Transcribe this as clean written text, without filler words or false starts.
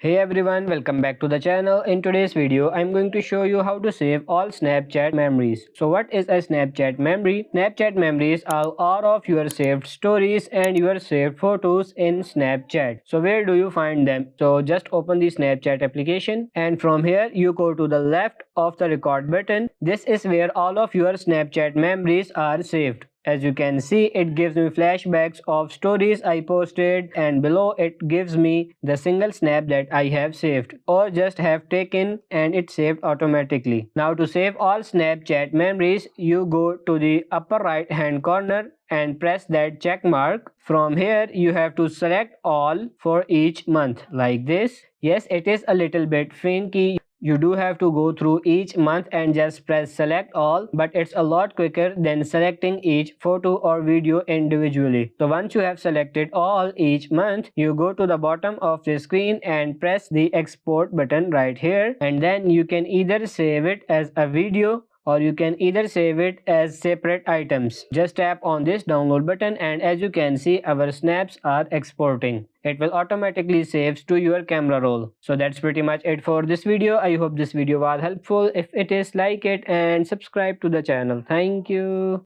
Hey everyone, welcome back to the channel. In today's video, I'm going to show you how to save all Snapchat memories. So what is a Snapchat memory? Snapchat memories are all of your saved stories and your saved photos in Snapchat. So where do you find them? So just open the Snapchat application and from here you go to the left of the record button. This is where all of your Snapchat memories are saved. As you can see, it gives me flashbacks of stories I posted, and below it gives me the single snap that I have saved or just have taken, and it saved automatically. Now to save all Snapchat memories, you go to the upper right hand corner and press that check mark. From here you have to select all for each month like this. Yes, it is a little bit finicky. You do have to go through each month and just press select all, but it's a lot quicker than selecting each photo or video individually. So once you have selected all each month, you go to the bottom of the screen and press the export button right here, and then you can either save it as a video or you can either save it as separate items. Just tap on this download button and as you can see, our snaps are exporting. It will automatically save to your camera roll. So that's pretty much it for this video. I hope this video was helpful. If it is, like it and subscribe to the channel. Thank you.